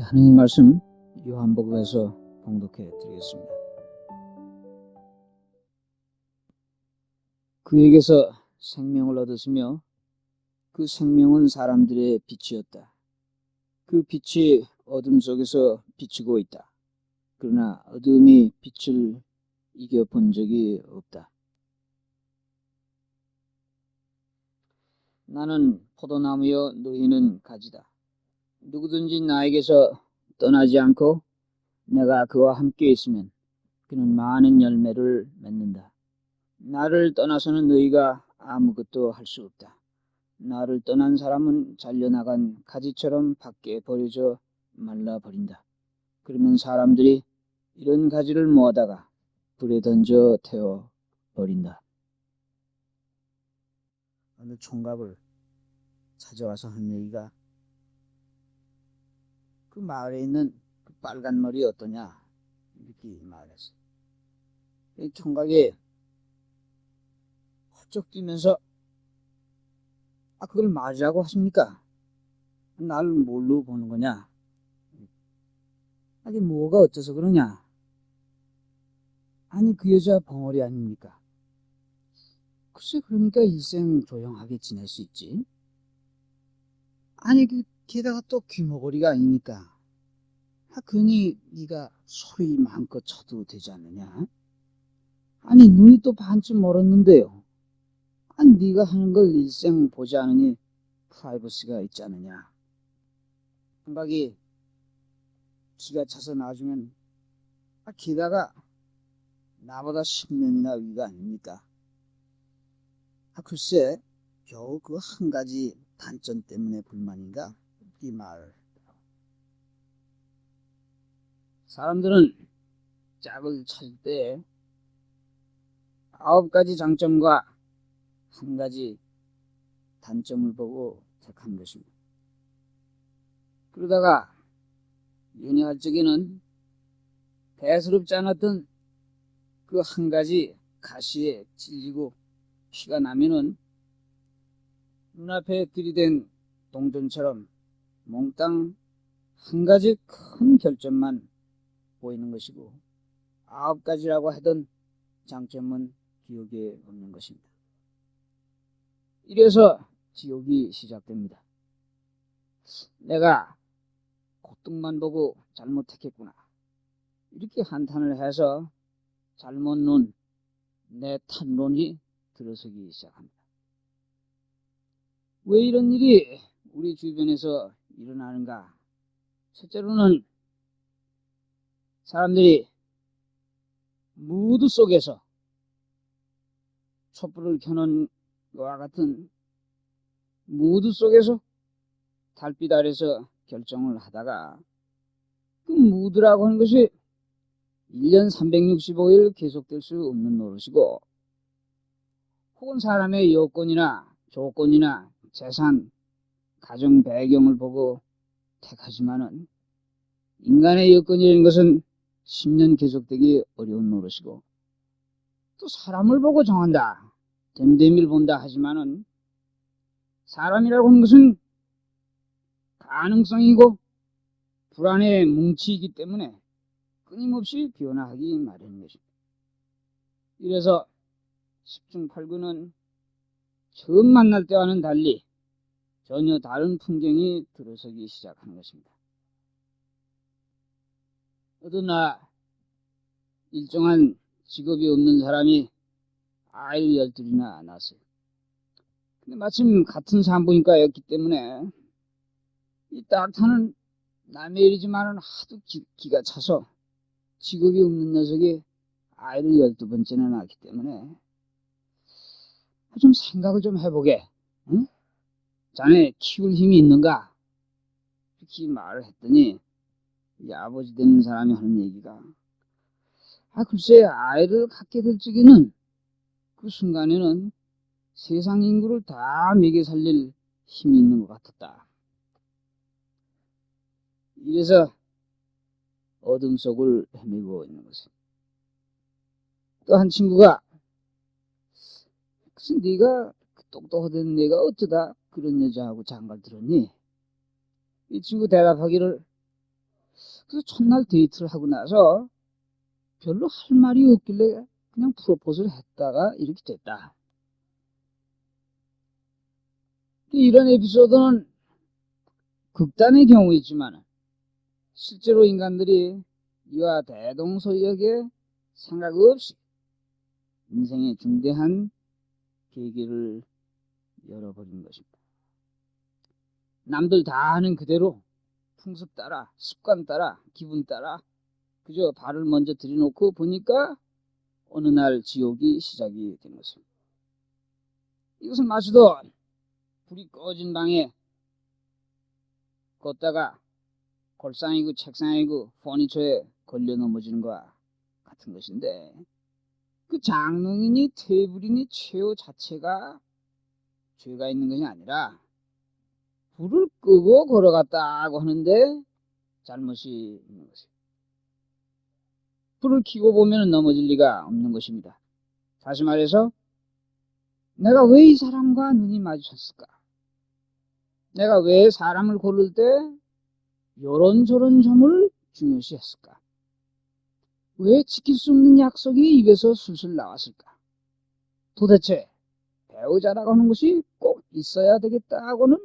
하느님 말씀 요한복음에서 봉독해 드리겠습니다. 그에게서 생명을 얻으시며 그 생명은 사람들의 빛이었다. 그 빛이 어둠 속에서 비추고 있다. 그러나 어둠이 빛을 이겨본 적이 없다. 나는 포도나무여 너희는 가지다. 누구든지 나에게서 떠나지 않고 내가 그와 함께 있으면 그는 많은 열매를 맺는다. 나를 떠나서는 너희가 아무것도 할 수 없다. 나를 떠난 사람은 잘려나간 가지처럼 밖에 버려져 말라버린다. 그러면 사람들이 이런 가지를 모아다가 불에 던져 태워버린다. 어느 총각을 찾아와서 한 얘기가 그 마을에 있는 그 빨간 머리 어떠냐 이렇게 말했어. 이 총각이 훌쩍 뛰면서 그걸 맞으라고 하십니까? 나를 뭘로 보는 거냐? 아니 뭐가 어째서 그러냐? 아니 그 여자 벙어리 아닙니까? 글쎄 그러니까 일생 조용하게 지낼 수 있지. 아니 게다가 또 귀머거리가 아닙니까? 그니 네가 소리 마음껏 쳐도 되지 않느냐? 아니 눈이 또 반쯤 멀었는데요. 아니 네가 하는 걸 일생 보지 않으니 프라이버시가 있지 않느냐? 총각이 기가 차서 나중엔 게다가 나보다 10년이나 위가 아닙니까? 글쎄 겨우 그 한 가지 단점 때문에 불만인가? 이 말. 사람들은 짝을 찾을 때 9가지 장점과 한 가지 단점을 보고 택한 것입니다. 그러다가 연애할 적에는 대수롭지 않았던 그 한 가지 가시에 찔리고 피가 나면은 눈앞에 들이댄 동전처럼 몽땅 한 가지 큰 결점만 보이는 것이고 9가지라고 하던 장점은 기억에 없는 것입니다. 이래서 지옥이 시작됩니다. 내가 고통만 보고 잘못했겠구나 이렇게 한탄을 해서 잘못 논 내 탓론이 들어서기 시작합니다. 왜 이런 일이 우리 주변에서 일어나는가? 첫째로는 사람들이 무드 속에서 촛불을 켜놓은 것과 같은 무드 속에서 달빛 아래서 결정을 하다가 그 무드라고 하는 것이 1년 365일 계속될 수 없는 노릇이고 혹은 사람의 여건이나 조건이나 재산, 가정 배경을 보고 택하지만은 인간의 여건이라는 것은 10년 계속되기 어려운 노릇이고 또 사람을 보고 정한다. 됨됨이를 본다 하지만은 사람이라고 하는 것은 가능성이고 불안의 뭉치이기 때문에 끊임없이 변화하기 마련인 것입니다. 이래서 10중 8구는 처음 만날 때와는 달리 전혀 다른 풍경이 들어서기 시작하는 것입니다. 어떤 날 일정한 직업이 없는 사람이 아이를 12이나 낳았어요. 근데 마침 같은 산부인과였기 때문에 이 닥터는 남의 일이지만은 하도 기가 차서 직업이 없는 녀석이 아이를 12번째나 낳았기 때문에 좀 생각을 좀 해보게. 응? 자네 키울 힘이 있는가? 이렇게 말을 했더니 이 아버지 되는 사람이 하는 얘기가 글쎄 아이를 갖게 될 적에는 그 순간에는 세상 인구를 다 먹여 살릴 힘이 있는 것 같았다. 이래서 어둠 속을 헤매고 있는 것입니다. 또 한 친구가 글쎄 네가 똑똑하던 네가 어쩌다 그런 여자하고 장가를 들었니? 이 친구 대답하기를 그래서 첫날 데이트를 하고 나서 별로 할 말이 없길래 그냥 프로포즈를 했다가 이렇게 됐다. 이런 에피소드는 극단의 경우이지만 실제로 인간들이 이와 대동소이하게 생각 없이 인생의 중대한 계기를 열어버린 것입니다. 남들 다 하는 그대로 풍습 따라, 습관 따라, 기분 따라 그저 발을 먼저 들여놓고 보니까 어느 날 지옥이 시작이 된 것입니다. 이것은 마치도 불이 꺼진 방에 걷다가 골상이고 책상이고 퍼니처에 걸려 넘어지는 것과 같은 것인데, 그 장롱이니 테이블이니 체어 자체가 죄가 있는 것이 아니라 불을 끄고 걸어갔다고 하는데 잘못이 있는 것이에요. 불을 켜고 보면 넘어질 리가 없는 것입니다. 다시 말해서 내가 왜 이 사람과 눈이 마주쳤을까? 내가 왜 사람을 고를 때 요런저런 점을 중요시 했을까? 왜 지킬 수 없는 약속이 입에서 술술 나왔을까? 도대체 배우자라고 하는 것이 꼭 있어야 되겠다고는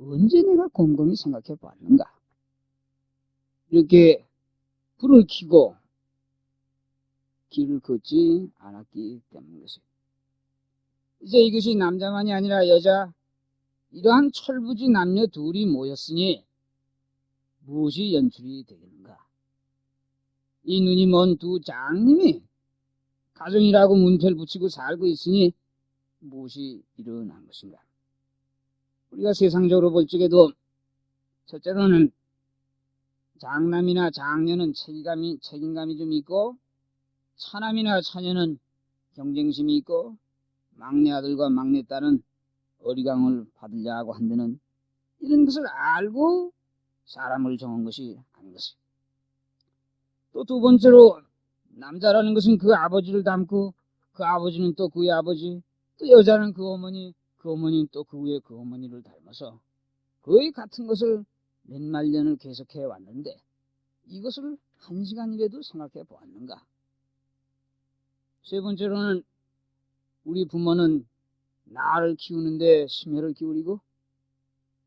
언제 내가 곰곰이 생각해 봤는가? 이렇게 불을 켜고 길을 걷지 않았기 때문이었어요. 이제 이것이 남자만이 아니라 여자, 이러한 철부지 남녀 둘이 모였으니 무엇이 연출이 되겠는가? 이 눈이 먼 두 장님이 가정이라고 문패를 붙이고 살고 있으니 무엇이 일어난 것인가? 우리가 세상적으로 볼 적에도 첫째로는 장남이나 장녀는 책임감이 좀 있고, 차남이나 차녀는 경쟁심이 있고, 막내 아들과 막내 딸은 어리광을 받으려고 한다는 이런 것을 알고 사람을 정한 것이 아닌 것이에요. 또 두 번째로 남자라는 것은 그 아버지를 닮고, 그 아버지는 또 그의 아버지, 또 여자는 그 어머니, 그 어머니는 또 그 위에 그 어머니를 닮아서 거의 같은 것을 몇만 년을 계속해 왔는데 이것을 한 시간이라도 생각해 보았는가? 세 번째로는 우리 부모는 나를 키우는데 심혈을 기울이고,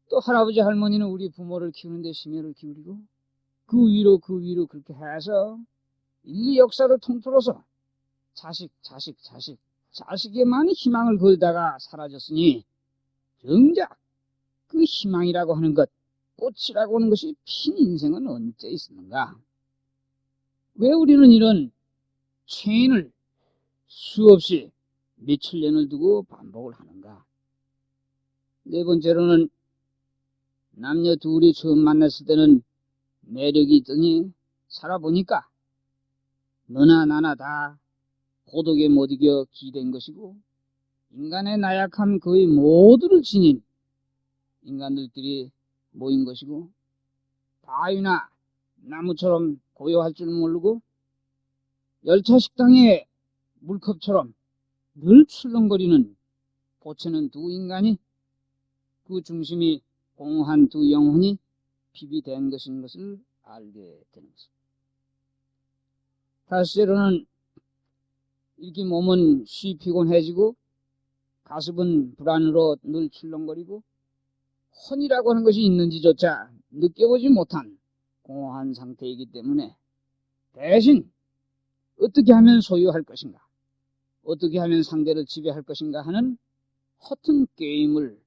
또 할아버지 할머니는 우리 부모를 키우는데 심혈을 기울이고, 그 위로 그렇게 해서 인류 역사를 통틀어서 자식에만 희망을 걸다가 사라졌으니 정작 그 희망이라고 하는 것, 꽃이라고 하는 것이 핀 인생은 언제 있었는가? 왜 우리는 이런 체인을 수없이 몇천 년을 두고 반복을 하는가? 네 번째로는 남녀 둘이 처음 만났을 때는 매력이 있더니 살아보니까 너나 나나 다 고독에 못 이겨 기댄 것이고, 인간의 나약함 거의 모두를 지닌 인간들끼리 모인 것이고, 바위나 나무처럼 고요할 줄 모르고 열차 식당의 물컵처럼 늘 출렁거리는 보채는 두 인간이, 그 중심이 공허한 두 영혼이 비비된 것인 것을 알게 되는 것입니다. 다섯째로는 이렇게 몸은 쉬 피곤해지고 가슴은 불안으로 늘 출렁거리고 혼이라고 하는 것이 있는지조차 느껴보지 못한 공허한 상태이기 때문에 대신 어떻게 하면 소유할 것인가, 어떻게 하면 상대를 지배할 것인가 하는 허튼 게임을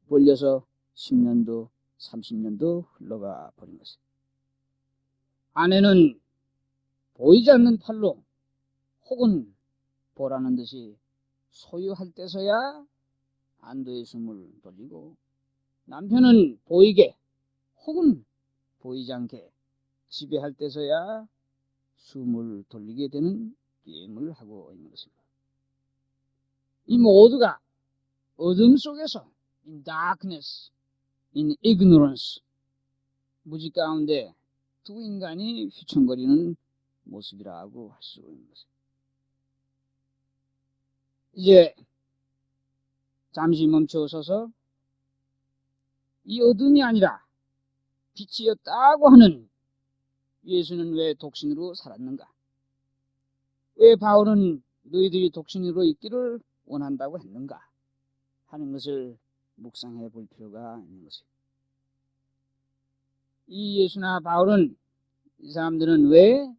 벌려서 10년도 30년도 흘러가 버린 것입니다. 아내는 보이지 않는 팔로 혹은 보라는 듯이 소유할 때서야 안도의 숨을 돌리고, 남편은 보이게 혹은 보이지 않게 지배할 때서야 숨을 돌리게 되는 게임을 하고 있는 것입니다. 이 모두가 어둠 속에서 in darkness, in ignorance, 무지 가운데 두 인간이 휘청거리는 모습이라고 할 수 있는 것입니다. 이제 잠시 멈춰서서 이 어둠이 아니라 빛이었다고 하는 예수는 왜 독신으로 살았는가? 왜 바울은 너희들이 독신으로 있기를 원한다고 했는가? 하는 것을 묵상해 볼 필요가 있는 것입니다. 이 예수나 바울은 이 사람들은 왜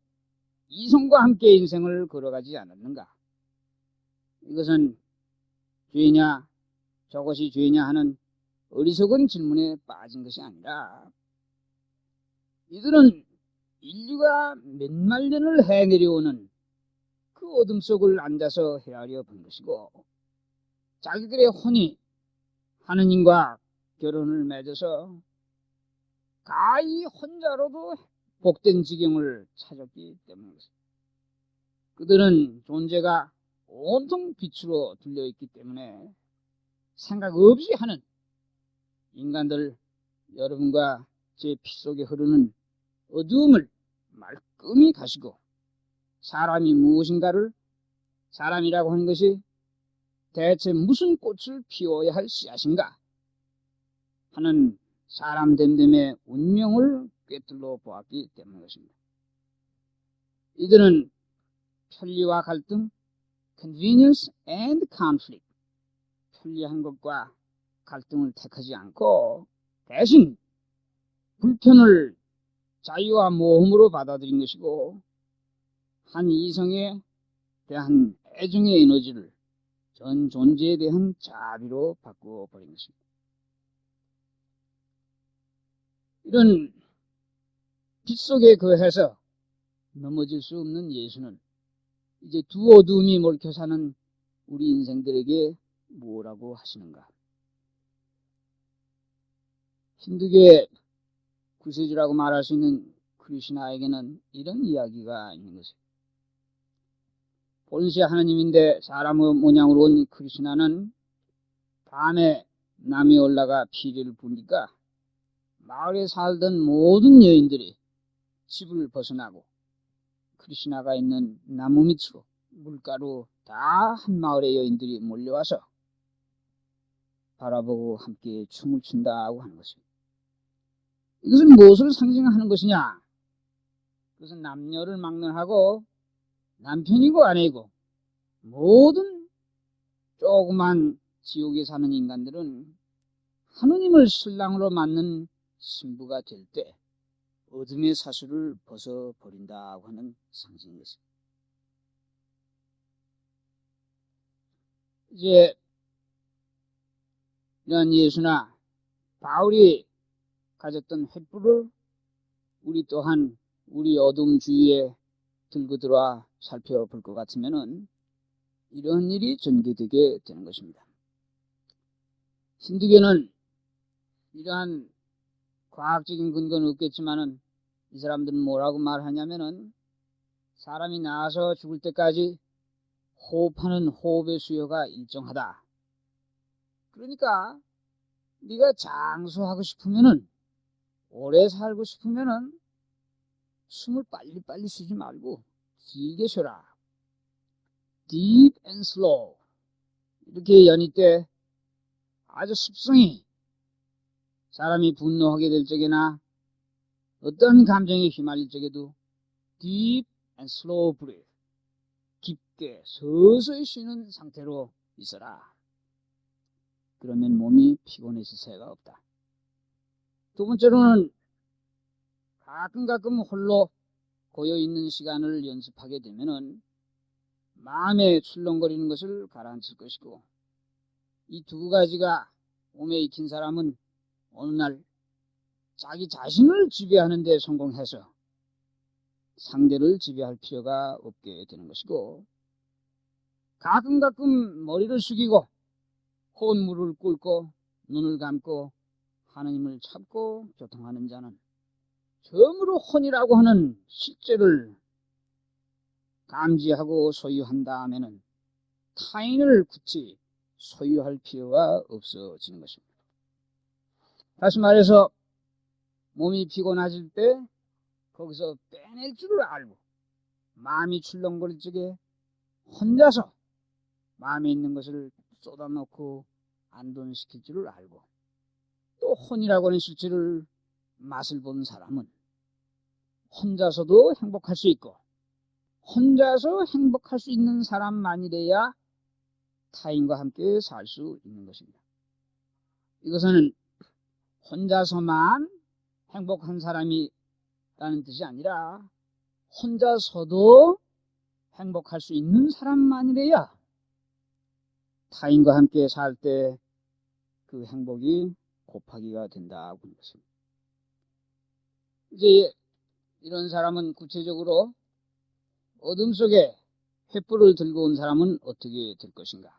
이성과 함께 인생을 걸어가지 않았는가? 이것은 죄냐 저것이 죄냐 하는 어리석은 질문에 빠진 것이 아니라 이들은 인류가 몇만 년을 해내려오는 그 어둠 속을 앉아서 헤아려 본 것이고 자기들의 혼이 하느님과 결혼을 맺어서 가히 혼자로도 복된 지경을 찾았기 때문입니다. 그들은 존재가 온통 빛으로 둘려있기 때문에 생각 없이 하는 인간들 여러분과 제 피 속에 흐르는 어두움을 말끔히 가시고 사람이 무엇인가를 사람이라고 하는 것이 대체 무슨 꽃을 피워야 할 씨앗인가 하는 사람 됨됨의 운명을 꿰뚫어 보았기 때문인 것입니다. 이들은 편리와 갈등, convenience and conflict, 편리한 것과 갈등을 택하지 않고 대신 불편을 자유와 모험으로 받아들인 것이고 한 이성에 대한 애정의 에너지를 전 존재에 대한 자비로 바꾸어 버린 것입니다. 이런 빛 속에 거해서 넘어질 수 없는 예수는 이제 두 어둠이 몰켜 사는 우리 인생들에게 뭐라고 하시는가? 힌두교의 구세주라고 말할 수 있는 크리슈나에게는 이런 이야기가 있는 것입니다. 본래 하나님인데 사람의 모양으로 온 크리슈나는 밤에 남이 올라가 피리를 부니까 마을에 살던 모든 여인들이 집을 벗어나고 크리슈나가 있는 나무 밑으로 물가로 다 한 마을의 여인들이 몰려와서 바라보고 함께 춤을 춘다고 하는 것입니다. 이것은 무엇을 상징하는 것이냐? 그것은 남녀를 막론하고 남편이고 아내이고 모든 조그만 지옥에 사는 인간들은 하느님을 신랑으로 맞는 신부가 될 때 어둠의 사슬을 벗어버린다고 하는 상징이었습니다. 이제 이런 예수나 바울이 가졌던 횃불을 우리 또한 우리 어둠 주위에 들고 들어와 살펴볼 것 같으면은 이런 일이 전개되게 되는 것입니다. 힌두교는 이러한 과학적인 근거는 없겠지만은 이 사람들은 뭐라고 말하냐면은 사람이 나와서 죽을 때까지 호흡하는 호흡의 수요가 일정하다. 그러니까 네가 장수하고 싶으면은 오래 살고 싶으면은 숨을 빨리빨리 쉬지 말고 길게 쉬어라. Deep and slow. 이렇게 연희 때 아주 습성이 사람이 분노하게 될 적이나 어떤 감정에 휘말릴 적에도 deep and slow breath. 깊게 서서히 쉬는 상태로 있어라. 그러면 몸이 피곤해질 새가 없다. 두 번째로는 가끔 홀로 고여있는 시간을 연습하게 되면은 마음에 출렁거리는 것을 가라앉힐 것이고 이 두 가지가 몸에 익힌 사람은 어느 날 자기 자신을 지배하는 데 성공해서 상대를 지배할 필요가 없게 되는 것이고 가끔 머리를 숙이고 혼물을 꿇고 눈을 감고 하느님을 찾고 교통하는 자는 처음으로 혼이라고 하는 실제를 감지하고 소유한다 하면은 타인을 굳이 소유할 필요가 없어지는 것입니다. 다시 말해서 몸이 피곤해질 때 거기서 빼낼 줄을 알고 마음이 출렁거릴 적에 혼자서 마음에 있는 것을 쏟아놓고 안돈시킬 줄을 알고 또 혼이라고 하는 실체를 맛을 본 사람은 혼자서도 행복할 수 있고 혼자서 행복할 수 있는 사람만이래야 타인과 함께 살 수 있는 것입니다. 이것은 혼자서만 행복한 사람이라는 뜻이 아니라 혼자서도 행복할 수 있는 사람만이래야 타인과 함께 살 때 그 행복이 곱하기가 된다고 하는 것입니다. 이제 이런 사람은 구체적으로 어둠 속에 횃불을 들고 온 사람은 어떻게 될 것인가?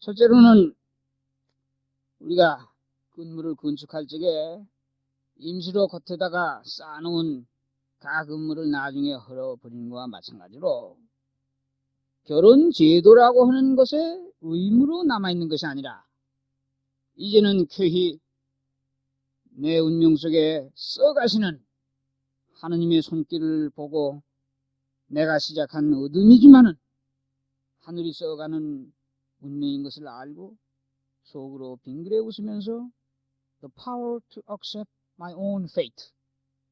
첫째로는 우리가 건물을 건축할 적에 임시로 겉에다가 쌓아놓은 가건물을 나중에 헐어버리는 것과 마찬가지로 결혼 제도라고 하는 것에 의무로 남아있는 것이 아니라 이제는 쾌히 내 운명 속에 써가시는 하느님의 손길을 보고 내가 시작한 어둠이지만은 하늘이 써가는 운명인 것을 알고 속으로 빙그레 웃으면서 The power to accept my own fate,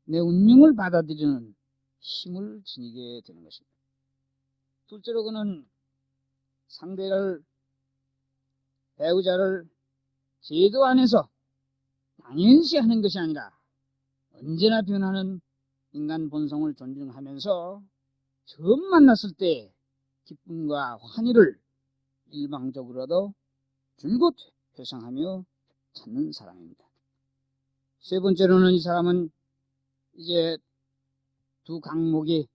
내 운명을 받아들이는 힘을 지니게 되는 것입니다. 둘째로 그는 상대를, 배우자를 제도 안에서 당연시 하는 것이 아니라 언제나 변하는 인간 본성을 존중하면서 처음 만났을 때 기쁨과 환희를 일방적으로도 줄곧 회상하며 찾는 사람입니다. 세 번째로는 이 사람은 이제 두 강목이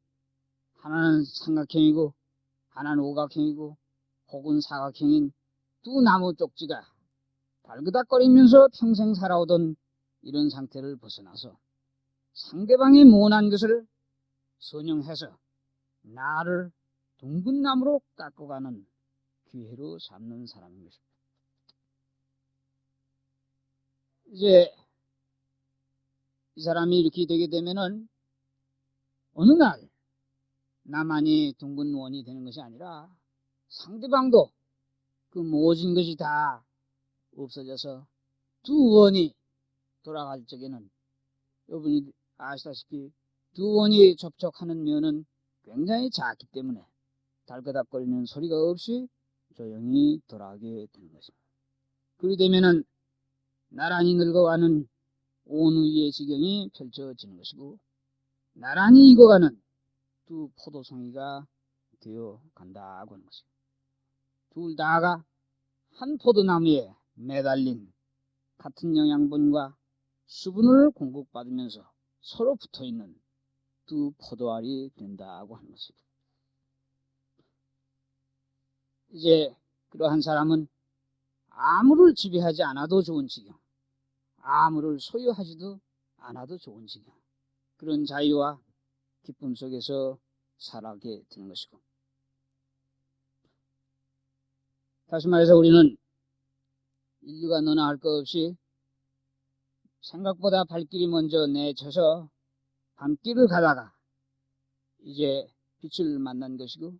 하나는 삼각형이고 하나는 오각형이고 혹은 사각형인 두 나무 쪽지가 달그닥거리면서 평생 살아오던 이런 상태를 벗어나서 상대방의 모난 것을 선용해서 나를 둥근 나무로 깎아가는 기회로 삼는 사람인 것입니다. 이제 이 사람이 이렇게 되게 되면은 어느 날 나만이 둥근 원이 되는 것이 아니라 상대방도 그 모진 것이 다 없어져서 두 원이 돌아갈 적에는 여러분이 아시다시피 두 원이 접촉하는 면은 굉장히 작기 때문에 달그닥거리는 소리가 없이 조용히 돌아가게 되는 것입니다. 그리 되면은 나란히 늙어가는 온우이의 지경이 펼쳐지는 것이고 나란히 익어가는 두 포도송이가 되어 간다고 하는 것입니다. 둘 다가 한 포도나무에 매달린 같은 영양분과 수분을 공급받으면서 서로 붙어있는 두 포도알이 된다고 하는 것입니다. 이제 그러한 사람은 아무를 지배하지 않아도 좋은 지경, 아무를 소유하지도 않아도 좋은 지경, 그런 자유와 기쁨 속에서 살아가게 되는 것이고, 다시 말해서 우리는 인류가 너나 할 것 없이 생각보다 발길이 먼저 내쳐서 밤길을 가다가 이제 빛을 만난 것이고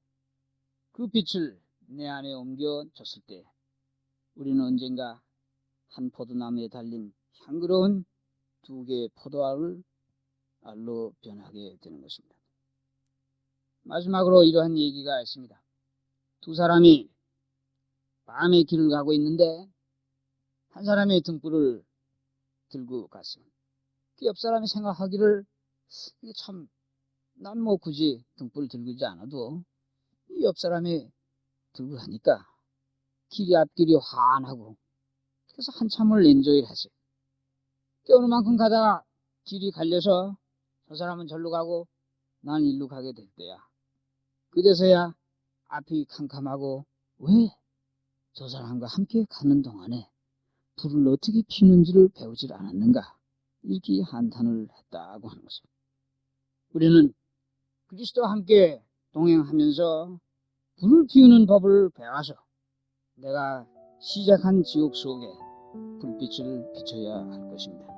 그 빛을 내 안에 옮겨줬을 때 우리는 언젠가 한 포도나무에 달린 향그러운 두 개의 포도알로 변하게 되는 것입니다. 마지막으로 이러한 얘기가 있습니다. 두 사람이 밤에 길을 가고 있는데 한 사람이 등불을 들고 갔어요. 그 옆 사람이 생각하기를 이게 참 난 뭐 굳이 등불을 들고 있지 않아도 이 옆 사람이 들고 가니까 길이 앞길이 환하고 그래서 한참을 엔조이를 했어요. 어느 만큼 가다가 길이 갈려서 저 사람은 절로 가고 난 일로 가게 될 때야. 그제서야 앞이 캄캄하고 왜 저 사람과 함께 가는 동안에 불을 어떻게 피우는지를 배우질 않았는가 이렇게 한탄을 했다고 하는 것입니다. 우리는 그리스도와 함께 동행하면서 불을 피우는 법을 배워서 내가 시작한 지옥 속에 불빛을 비춰야 할 것입니다.